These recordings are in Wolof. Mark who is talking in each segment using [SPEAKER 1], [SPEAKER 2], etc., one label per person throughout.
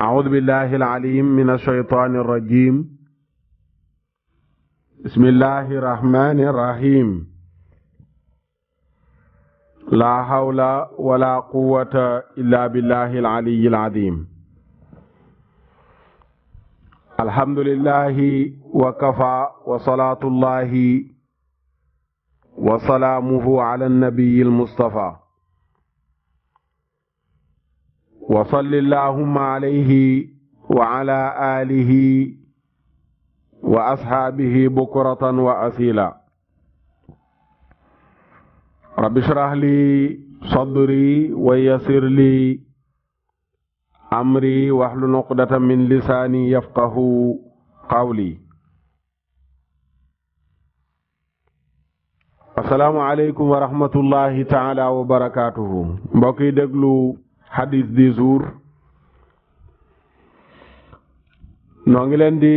[SPEAKER 1] أعوذ بالله العليم من الشيطان الرجيم. بسم الله الرحمن الرحيم. لا حول ولا قوة إلا بالله العلي العظيم. الحمد لله وكفى وصلاة الله وسلامه على النبي المصطفى وصل اللهم عليه وعلى آله وأصحابه بكرة وأصيلا. رب اشرح لي صدري ويسر لي أمري واحلل عقدة من لساني يفقه قولي. السلام عليكم ورحمة الله تعالى وبركاته. mbokk yi déglu hadith du jour noo ngi leen di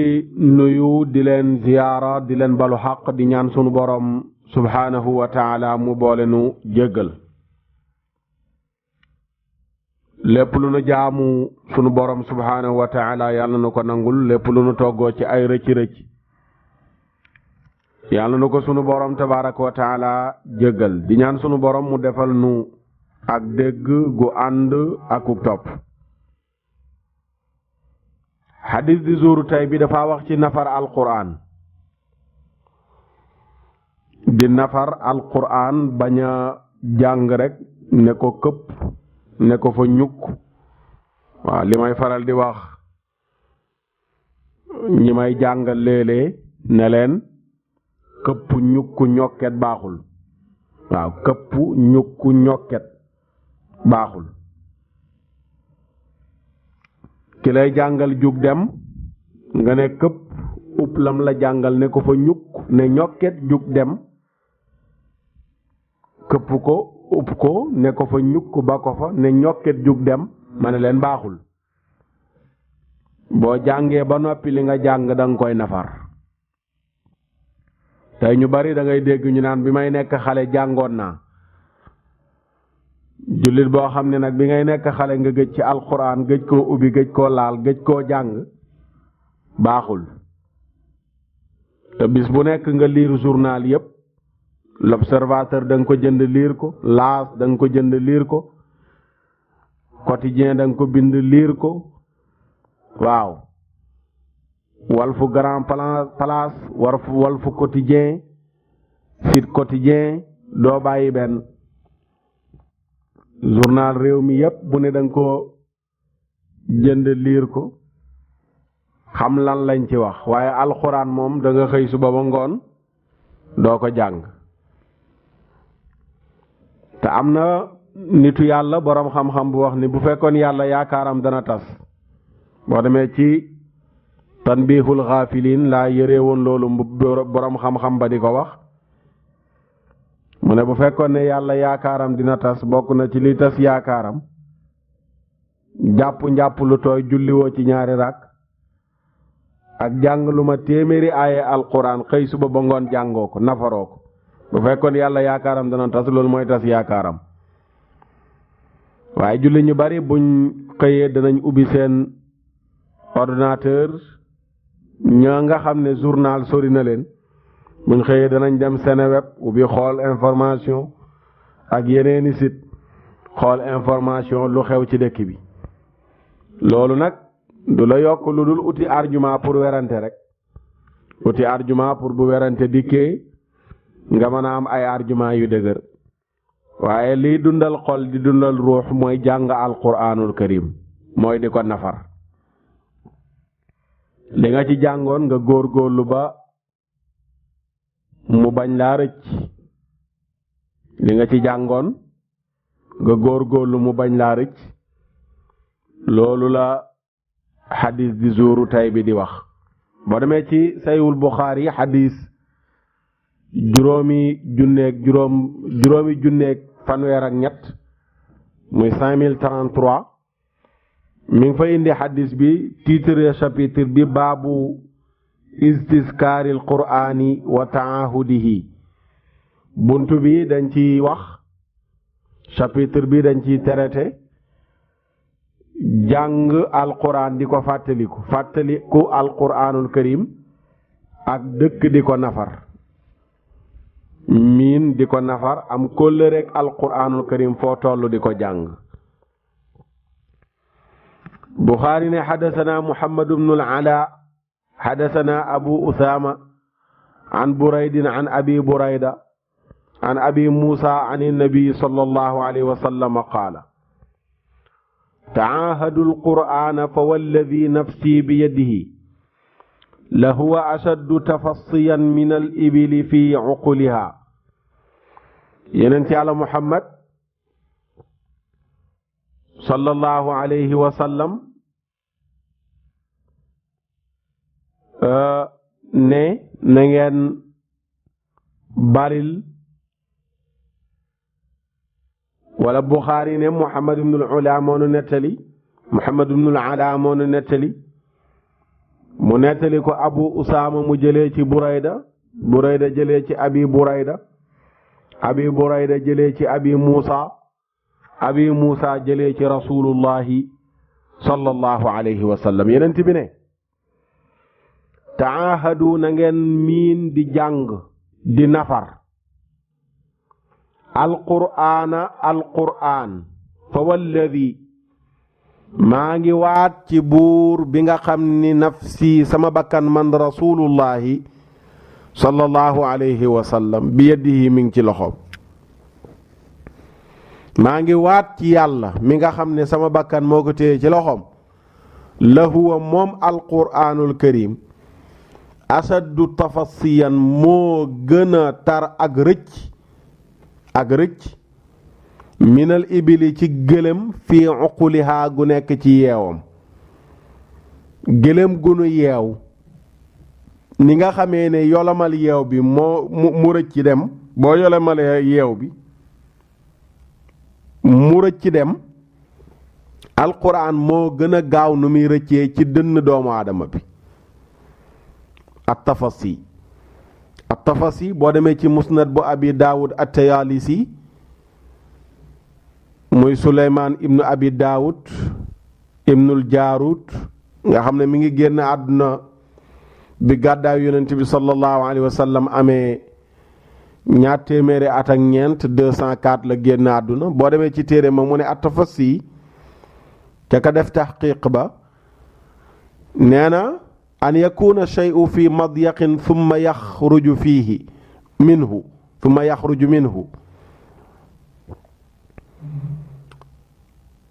[SPEAKER 1] nuyu di leen ziyaara di leen balu xaq di ñaan sunu borom subhanahu wa taala mu boole nu jéggal lépp lu nu jaamu sunu borom subhanahu wa taala yàlla na ko nangul lépp lu nu toggoo ci ay rëcc-rëcc yàlla na ko sunu borom tabaraka wa taala jéggal di ñaan sunu borom mu defal nu ak dégg gu ànd akuk topp. hadis di jour tey bi dafa wax ci nafar alquran di nafar alquran bañ a jàng rek ne ko këpp ne ko fa ñukk waaw li may faral di wax ñi may jàngal léeg-léeg ne leen këpp ñukk ñokket baaxul waaw këpp ñukk ñokket baaxul. ki lay jàngal jug dem nga ne këpp upp lam la jàngal ne ko fa ñukk ne ñokket jug dem këpp ko upp ko ne ko fa ñukk ba ko fa ne ñokket jug dem ma ne leen baaxul. boo jàngee ba noppi li nga jàng danga koy nafar. tey ñu bari da ngay dégg ñu naan bi may nekk xale jàngoon naa. jullit boo xam ne nag bi ngay nekk xale nga gëj ci alxuraan gëj koo ubbi gëj koo laal gëj koo jàng baaxul. te bis bu nekk nga liir journal yépp l'observateur da nga ko jënd liir ko laas da nga ko jënd liir ko quotidien da nga ko bind liir ko waaw walfu grand place walfu quotidien site quotidien doo bàyyi benn journal réew mi yépp bu ne danga ko jënd liir ko xam lan lañ ci wax waaye alxuraan moom da nga xëy suba ba ngoon doo ko jàng. te am na nitu yàlla boroom xam-xam bu wax ni bu fekkoon yàlla yaakaaram dana tas boo demee ci tanbihul xaafiliin laa yëree woon loolu boroom xam-xam ba di ko wax mu ne bu fekkoon ne yàlla yaakaaram dina tas bokk na ci li tas yaakaaram njàpp lu tooy julliwoo ci ñaari rak ak jàng lu ma téeméeri aaye alquran xëy suba ba ngoon jàngoo ko nafaroo ko bu fekkoon yàlla yaakaaram dina tas loolu mooy tas yaakaaram. waaye julli ñu bari buñ xëyee danañ ubbi seen ordinateur ña nga xam ne journal sori na leen buñ xëyee danañ dem Seneweb ubbi xool information ak yeneeni site xool information lu xew ci dëkk bi. loolu nag du la yokk lu dul uti argument pour werante rek uti argument pour bu werante dikkee nga mën a am ay argument yu dëgër waaye liy dundal xol di dundal ruux mooy jàng alquranul karim mooy di ko nafar. li nga ci jàngoon nga góorgóorlu ba mu bañ laa rëcc li nga ci jàngoon nga góorgóorlu mu bañ laa rëcc loolu la xadis di jouru tay bi di wax. boo demee ci sayul Buxaari xadis juróomi junneeg fanweer ak ñett muy 5033 mi ngi fa indi xadis bi titre chapitre bi baabu istiskaaril qur'aani wa taahudihi buntu bi dañ ci wax chapitre bi dañ ci traité jàng alquran di ko fàttaliku alquranul karim ak dëkk di ko nafar miin di ko nafar am kóllëreek alquranul karim foo toll di ko jàng. Buxaari ne xaddasanaa Muhammad ibnul Alaa xaddasanaa Abu Usaama an Buraydin an Abi Burayda an Abi Muusa an nabi sallallahu alayhi wa sallam qaala taahadul qur'aana fa walladi nafsi biyadihi lahuwa ashaddu tafassiyan min al ibili fi uquliha. Yonent Yàlla Muhammad sallallahu alayhi wa sallam ne na ngeen baril, wala Buxaari ne Muhammad ibnul Alaa moo nu nettali mu nettali ko Abu Usaama mu jëlee ci Burayda jëlee ci Abi Burayda jëlee ci Abi Muusa jëlee ci Rasulullahi sallallahu alayhi wa sallam. Yonent bi ne taahadu na ngeen miin di jàng di nafar alqur'aan fa walladi maa ngi waat ci buur bi nga xam ni nafsi sama bakkan man rasulullahi sallallahu alayhi wa sallam bi yadihi mi ngi ci loxoom. maa ngi waat ci yàlla mi nga xam ne sama bakkan moo ko téye ci loxoom lahuwa moom alqur'aanul karim asaddu tafassiyan moo gën a tar ak rëcc minal ibili ci gëlëm fii uqulihaa gu nekk ci yeewam. gëlëm gu nu yeew ni nga xamee ne yolomal yeew bi mu rëcc dem, boo yolamalee yeew bi mu rëcc dem, alquran moo gën a gaaw nu muy rëccee ci dënn doomu aadama bi. at-Tafasi boo demee ci musnad bu Abi Daawud at-Tayaalisi muy Suleymaan ibnu Abi Daawud ibnul Jaarut nga xam ne mi ngi génn àdduna bi gàddaayu yonent bi sallallahu alayhi wa sallam amee 204 la génn àdduna. boo demee ci téere ma mu ne at-Tafasi ca ka def taxqiq ba nee na an yakuna shay'u fi madyaqin thumma yaxruju minhu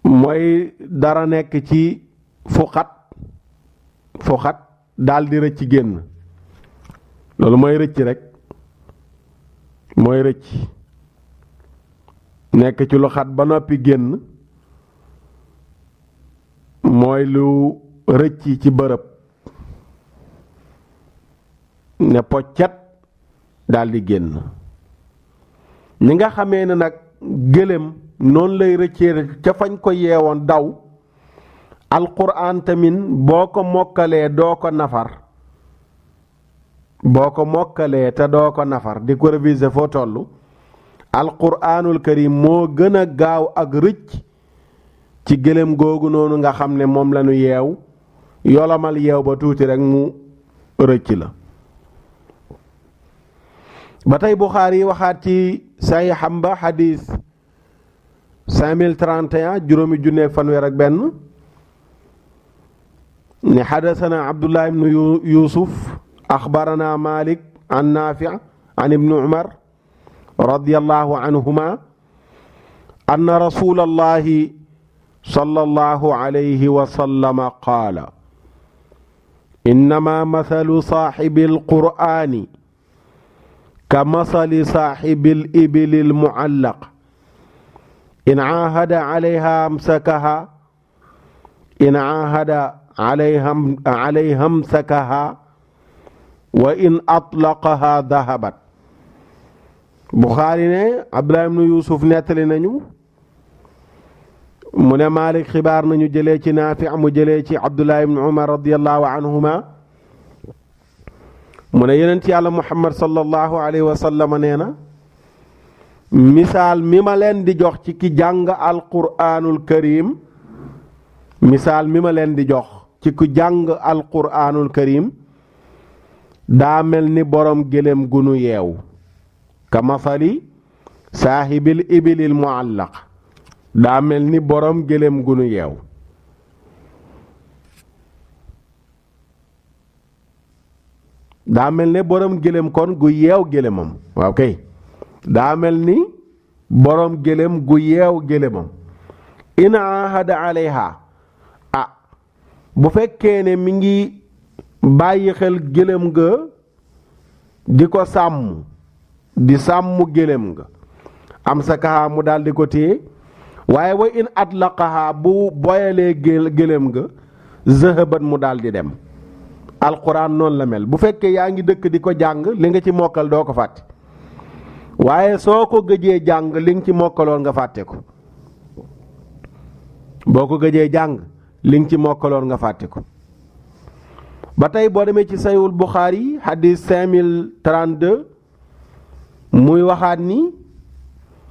[SPEAKER 1] mooy dara nekk ci fu xat daal di rëcc génn. loolu mooy rëcc rek, mooy rëcc nekk ci lu xat ba noppi génn, mooy lu rëcc ci bërëb ne poccet daal di génn. ñi nga xamee ne nag gëléem noonu lay rëccee ca fañ ko yeewoon daw, alquran tamit boo ko mokkalee doo ko nafar, boo ko mokkalee te doo ko nafar di ko réviser foo toll, alquranul karim moo gën a gaaw ak rëcc ci gëléem googu noonu nga xam ne moom lañu yeew, yolomal yeew ba tuuti rek mu rëcc la. ba tey Buxaari waxaat ci saxiixam ba xadiis 5031 juróomi junneeg fanweer ak benn ne xadasana Abdullah ibnu Yuusuf axbarana Malik an Naafi an ibnu Umar radiyallahu anhuma anna rasulallahi sallallahu alayhi wa sallam qaala innama mathalu saaxibil qur'aani ka masali saaxibil ibilil muallaq in aahada alayha amsakaha wa in atlaqaha dahabat. Buxaari ne Abdullah ibnu Yuusuf nettali nañu mu ne Maalik xibaar nañu jëlee ci Naafi mu jëlee ci Abdullah ibnu Umar radiyallahu anhuma mu ne yonent yàlla Muhammad sallallahu alayhi wa sallam nee na misaal mi ma leen di jox ci ki jàng alquraanul karim misaal mi ma leen di jox ci ku jàng alquraanul karim daa mel ni borom gëléem gu nu yeew ka masali saahibil ibilil muallaq daa mel ni borom gëléem gu nu yeew daa mel ni borom gëléem kon gu yeew gëléemam waaw kay daa mel ni borom gëléem gu yeew gëléemam in ahada alayha bu fekkee ne mi ngi bàyyi xel gëléem ga di ko sàmm di sàmm gëléem ga am sa kaxa mu daal di ko téye waaye wa in atlaqaha bu boyalee gëléem ga zahabat mu daal di dem alquran noonu la mel bu fekkee yaa ngi dëkk di ko jàng li nga ci mokkal doo ko fàtte waaye soo ko gëjee jàng li nga ci mokkaloon nga fàtte ko boo ko gëjee jàng li nga ci mokkaloon nga fàtte ko ba tey boo demee ci sayul Buxaari hadis 5032 muy waxaat ni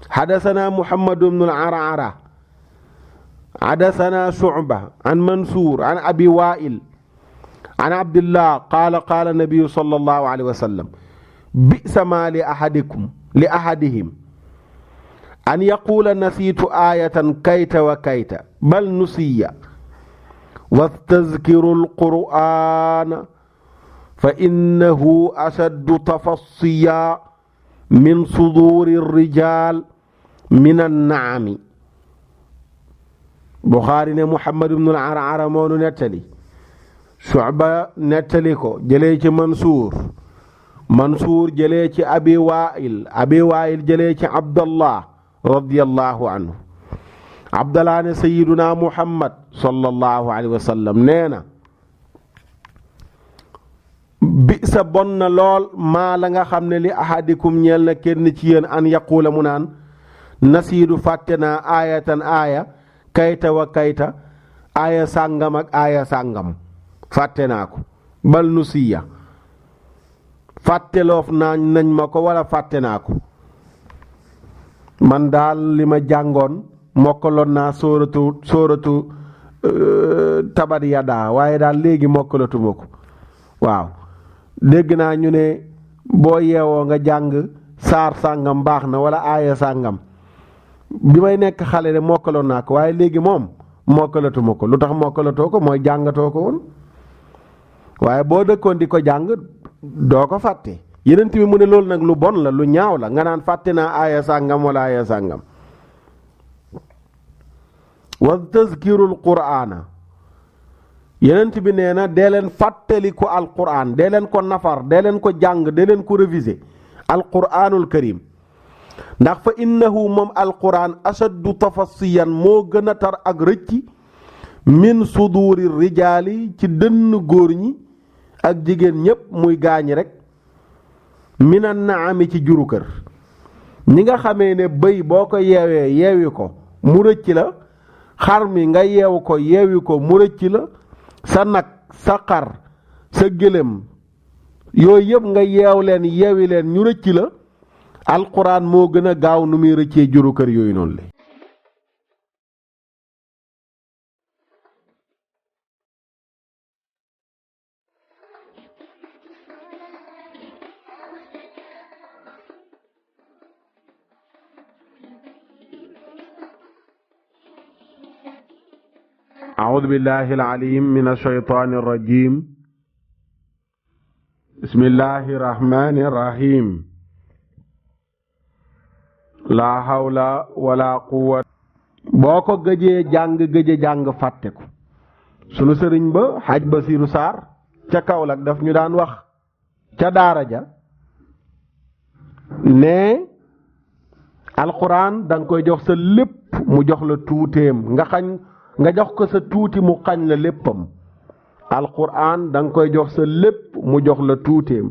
[SPEAKER 1] hadasana Muhammad ibn al-Ar'ara hadasana Shu'ba an Mansuur an Abi Waa'il an Abdillah qaala qaala nabiyu sallallahu alayhi wa sallam bi'sa maa li ahadihim an yaquula nasiitu aayatan kayta wa kayta bal nusiya wastazkiru alqur'aana fa innahu ashaddu tafassiya min suduuri rijaal min annaami. Buxaari ne Muhammad ibnu al-Ar'ara moo nu nettali, Shu'ba nettali ko jëlee ci Mansuur jëlee ci Abi Waa'il jëlee ci Abdallah radiyallahu anhu. Abdallah ne sayyiduna Muhammad sallallahu alayhi wa sallam nee na bi sa bon na lool maa la nga xam ne li ahadikum ñeel na kenn ci yéen an yaquula mu naan nasiidu fàtte naa aayatan aaya kayta wa kayta aaya sàngam ak aaya sàngam fàtte naa ko bal nusiya fàtteloof nañ ma ko wala fàtte naa ko man daal li ma jàngoon mokkaloon naa sóoratu tabat yadaa waaye daal léegi mokkalatuma ko waaw dégg naa ñu ne boo yeewoo nga jàng saar sàngam baax na wala aaya sàngam bi may nekk xale de mokkaloon naa ko waaye léegi moom mokkalatuma ko lu tax mokkalatoo ko mooy jàngatoo ko woon waaye boo dëkkoon di ko jàng doo ko fàtte yeneen bi mu ne loolu nag lu bon la lu ñaaw la nga naan fàtte naa aaya sàngam wala aaya sàngam. wa tazkirul qur'aana yenent bi nee na dee leen fàttaliku alqur'aan dee leen ko nafar dee leen ko jàng dee leen ko réviser alqur'aanul karim ndax fa innahu moom alqur'aan ashaddu tafassiyan moo gën a tar ak rëcci min suduuri rijaali ci dënn góor ñi ak jigéen ñépp muy gaañi rek minan naami ci juru kër ñi nga xamee ne bëy boo ko yeewi ko mu rëcc la xar mi nga yeewu ko yeewi ko mu rëcc la sa nag sa xar sa gëléem yooyu yëpp nga yeewi leen ñu rëcc la alquran moo gën a gaaw nu muy rëccee juru kër yooyu noonu la. أعوذ بالله العليم من الشيطان الرجيم بسم الله الرحمن الرحيم لا حول ولا قوة boo ko gëjee jàng fàtte ko sunu sëriñ ba Haj Basiiru Saar ca Kaolack daf ñu daan wax ca daara ja ne alquran danga koy jox sa lépp mu jox la tuuteem nga jox ko sa tuuti mu xañ la léppam alquran da nga koy jox sa lépp mu jox la tuuteem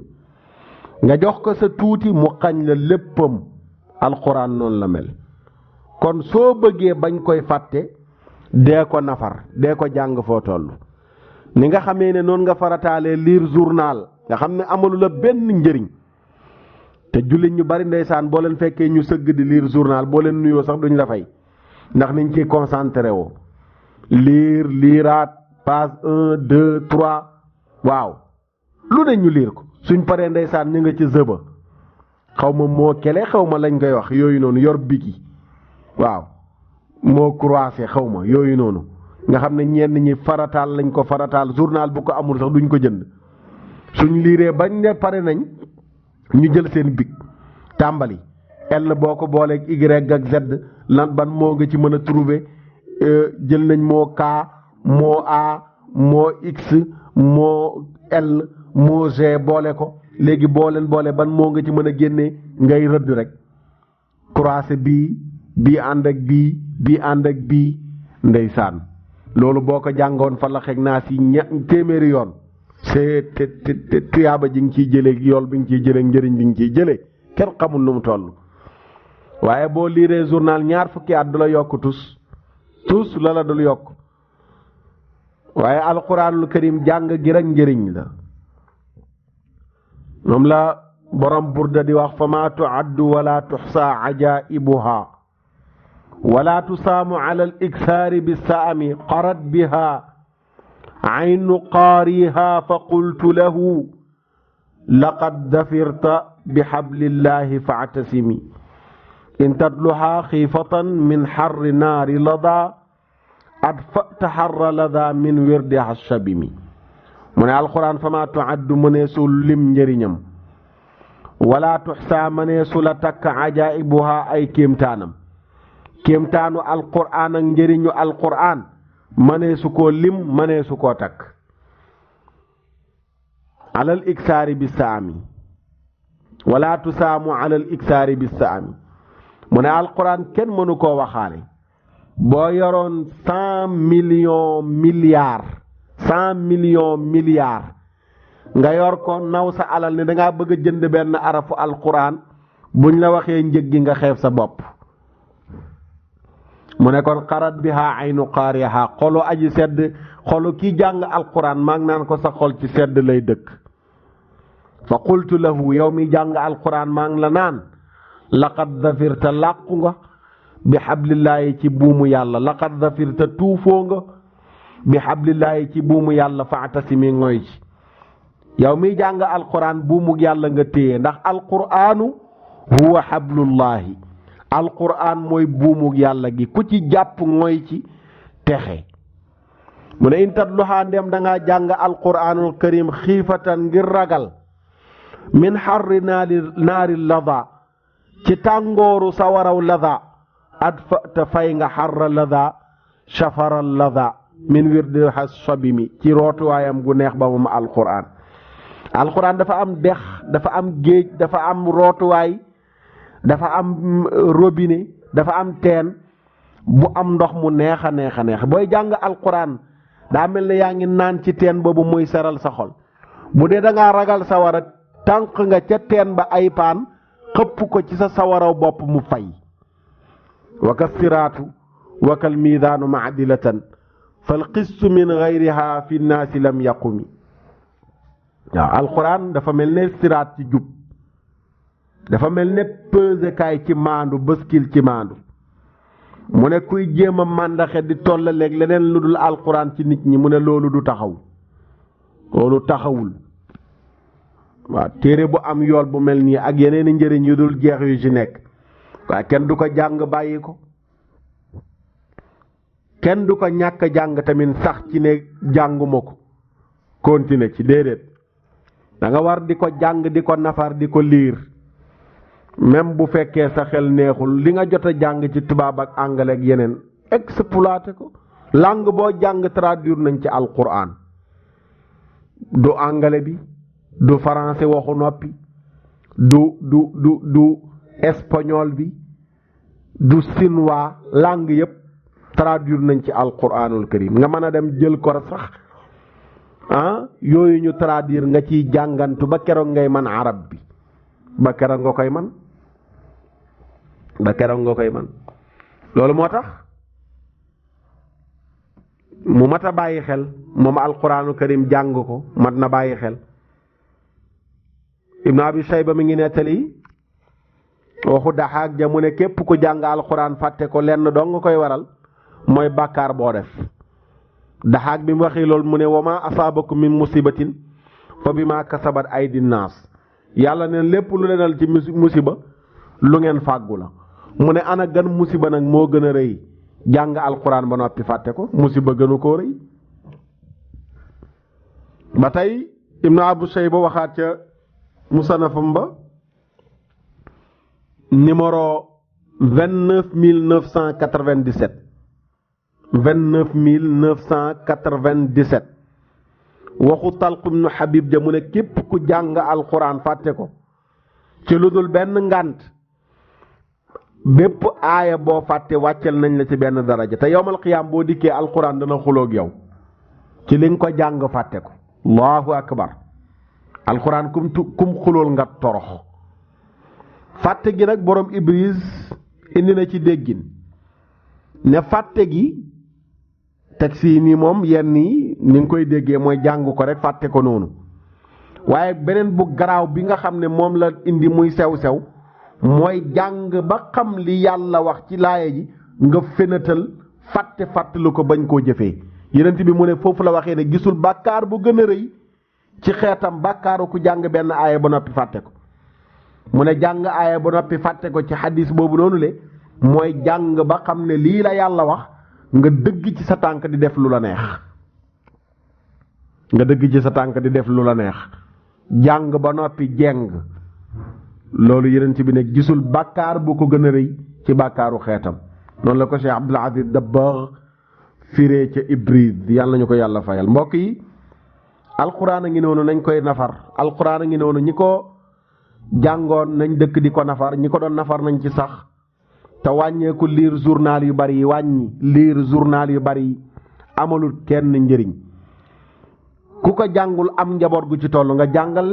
[SPEAKER 1] nga jox ko sa tuuti mu xañ la léppam alquran noonu la mel kon soo bëggee bañ koy fàtte dee ko nafar dee ko jàng foo toll ni nga xamee ne noonu nga farataalee lire journal nga xam ne amalu la benn njëriñ te jullit ñu bari ndeysaan boo leen fekkee ñu sëgg di lire journal boo leen nuyoo sax duñ la fay ndax niñ ciy concentré woo liiraat page 1 2 3 waaw lu ne ñu liir ko suñ paree ndeysaan ñu nga ci zëba xaw ma moo kele xaw ma lañ koy wax yooyu noonu yor bigi waaw moo croisé xaw ma yooyu noonu nga xam ne ñenn ñi farataal lañ ko farataal journal bu ko amul sax duñ ko jënd suñ liiree bañ ne pare nañ ñu jël seen big tàmbali L boo ko booleeg Y ak Z lan ban moo nga ci mën a trouver jël nañ moo K moo A moo X moo L moo G boole ko léegi boole ban moo nga ci mën a génnee ngay rëdd rek croisé bii ànd ak bii ànd ak bii ndeysaan loolu boo ko jàngoon fa la xeeg naa si téeméeri yoon c'est te tuyaaba ji nga ciy jëlee yool bi nga ciy jëlee njëriñ bi nga ciy jëlee kenn xamul nu mu toll waaye boo liiree journal ñaar fukki at du la yokk tus la dul yokk waaye alquranul karim jàng gi rek njëriñ la moom la borom burda di wax fa maa tuaddu wala tuxsa ajaibuha wala tusaamu ala al iksaari bi saami qarat biha aynu qaariha fa qultu lahu laqad dafirta bi xablillahi faatasimi in tatluha xiifatan min xarri naari lada adfata xarra lada min wirdi hashabimi mu ne alquran fa maa tuaddu mëneesu lim njëriñam wala tuxsa mëneesu la takk ajaibuha ay kéemtaanam kéemtaanu alquran ak njëriñu alquran mëneesu koo lim mëneesu koo takk alal iksaari bi saami wala tusaamu alal iksaari bi saami mu ne alquran kenn mënu koo waxaale boo yoroon 100 millions nga yor ko naw sa alal ne dangaa bëgg a jënd benn arafu alquran buñ la waxee njëg gi nga xeeb sa bopp mu ne kon xarat biha aynu qaariha xolu aji sedd xolu ki jàng alquran maa ngi naan ko sa xol ci sedd lay dëkk fa qultu lahu yow mi jàng alquran maa ngi la naan laqad zafirta làqu nga bi xablillaahi ci buumu yàlla laqad zafirta tuufoo nga bi xablillaahi ci buumu yàlla faatasimi ngoy ci yow miy jàng alquran buumu yàlla nga téye ndax alquranu huwa xablullaahi alquran mooy buumu yàlla gi ku ci jàpp ngoy ci texe mu ne in tatluhaa ndem da ngaa jàng alquranul karim xiifatan ngir ragal min xarri naari lada ci tàngooru sawaraw lada adfata fay nga xarra lada shafara lada min wirdi hashabimi ci rootuwaayam gu neex ba moom alquran dafa am dex dafa am géej dafa am rootuwaay dafa am robinet dafa am teen bu am ndox mu neex a neex booy jàng alquran daa mel ne yaa ngi naan ci teen boobu muy seral sa xol bu dee da ngaa ragal sawara tànq nga ca teen ba ay paan xëpp ko ci sa sawaraw bopp mu fay wa ka siraatu wa kal miidaanu maadilatan fal qistu min gayriha fi nnaasi lam yaqumi waaw alquran dafa mel ne siraat ci jub dafa mel ne pesekaay ci maandu bëskil ci maandu mu ne kuy jéem a màndaxe di tollaleeg leneen lu dul alquran ci nit ñi mu ne loolu du taxaw loolu taxawul waaw téere bu am yool bu mel nii ak yeneen i njëriñ yu dul jeex yu ci nekk waaye kenn du ko jàng bàyyi ko kenn du ko ñàkk jàng tamit sax ci ne jànguma ko continuer ci déedéet da nga war di ko jàng di ko nafar di ko liir même bu fekkee sa xel neexul li nga jot a jàng ci tubaab ak anglais ak yeneen exploité ko langue boo jàng traduire nañ ci alquran du anglais bi du français waxu noppi du espagnol bi du sinwaa langue yépp traduire nañ ci alquranul karim nga mën a dem jël ko sax yooyu ñu traduire nga ciy jàngantu ba keroog ngay man arab bi ba keroog nga koy man loolu moo tax mu mat a bàyyi xel moom alquranul karim jàng ko mat na bàyyi xel ibnu abi shayba mi ngi nettali waxu daxaak ja mu ne képp ku jàng alquran fàtte ko lenn dong nga koy waral mooy bàkkaar boo def daxaak bi mu waxee loolu mu ne wama asaabakum min musibatin fa bima kasabat aydi naas yàlla ne lépp lu leen ci musiba lu ngeen fàggu la mu ne ana gan musiba nag moo gën a rëy jàng alquran ba noppi fàtte ko musiba gënu koo rëy ba tey ibnu abu shayba waxaat ca musanafam ba numéro 29997 29997 waxu Talq ibnu Habib ja mu ne képp ku jàng alquran fàtte ko ci lu dul benn ngànt bépp aaya boo fàtte wàccel nañ la ci benn daraja te yowmal qiyaam boo dikkee alquran dana xuloog yow ci li nga ko jàng fàtte ko allahu akbar alquran kum xulool nga torox fàtte gi nag borom Ibris indi na ci déggin ne fàtte gi teg si nii moom yenn yi ni nga koy déggee mooy jàng ko rek fàtte ko noonu waaye beneen bu garaaw bi nga xam ne moom la indi muy sew-sew mooy jàng ba xam li yàlla wax ci laaya ji nga fenatal fàttelu ko bañ koo jëfee yenent bi mu ne foofu la waxee ne gisul bàkkaar bu gën a rëy ci xeetam bàkkaaru ku jàng benn aaya ba noppi fàtte ko mu ne jàng aaya ba noppi fàtte ko ci xadis boobu noonu le mooy jàng ba xam ne lii la yàlla wax nga dëgg ci sa tànk di def lu la neex nga dëgg ci sa tànk di def lu la neex jàng ba noppi jeng loolu yenent bi ne gisul bàkkaar bu ko gën a rëy ci bàkkaaru xeetam noonu la ko Cheikh Abdul Aziz Dabakh firee ca Ibris yàlla nañu ko yàlla fayal mbokk yi alquran a ngi noonu nañ koy nafar alquran a ngi noonu ñi ko jàngoon nañ dëkk di ko nafar ñi ko doon nafar nañ ci sax te wàññeeku liir journal yu bari yi wàññi liir journal yu bari yi amalul kenn njëriñ ku ko jàngul am njaboot gu ci toll nga jàngal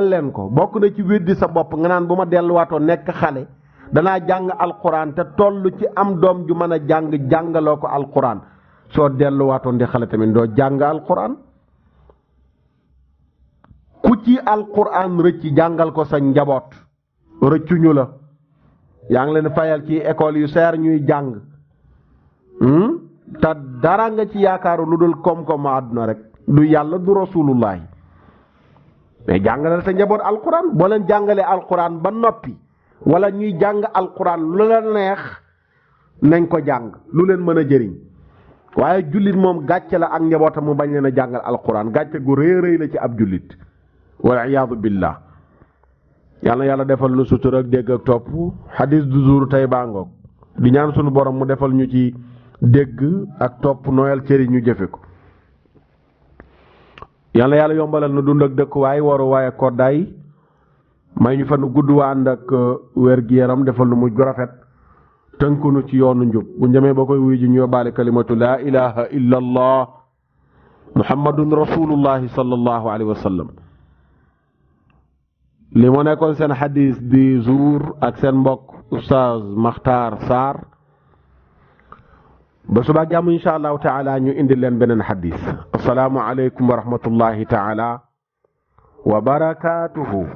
[SPEAKER 1] leen ko bokk na ci weddi sa bopp nga naan bu ma delluwaatoo nekk xale danaa jàng alquran te toll ci am doom ju mën a jàngaloo ko alquran soo delluwaatoon di xale tamit doo jàng alquran ku ci alquran rëcc jàngal ko sa njaboot rëccuñu la yaa ngi leen fayal ci école yu seer ñuy jàng te dara nga ci yaakaaru lu dul koom-koomu àdduna rek du yàlla du rasulullahi mais jàngalal sa njaboot alquran boo leen jàngalee alquran ba noppi wala ñuy jàng alquran lu la neex nañ ko jàng lu leen mën a jëriñ waaye jullit moom gàcce la ak njabootam mu bañ leen a jàngal alquran gàcce gu rëy rëy la ci ab jullit wal iyaadu billah yàlla defal nu sutura ak dégg ak topp xadis du jour tey baangoog di ñaan sunu borom mu defal ñu ci dégg ak topp nooyal cëri ñu jëfe ko yàlla yombalal nu dund ak dëkkuwaay waruwaay ak koddaay may ñu fa nu gudd waa ànd ak wér-gi-yaram defal nu mujj gu rafet tënkunu ci yoonu njub bu njëmee ba koy wuy ji ñu yóbbaale kalimatu laa ilaha illa allah muhammadun rasulullahi sallallahu alayhi wa sallam li mu nekkoon seen xadis di jour ak seen mbokk oustaz Makhtar Sarr ba suba jàmm insha allahu taala ñu indi leen beneen xadis asalaamu aleykum wa rahmatullahi taala wa barakaatuhu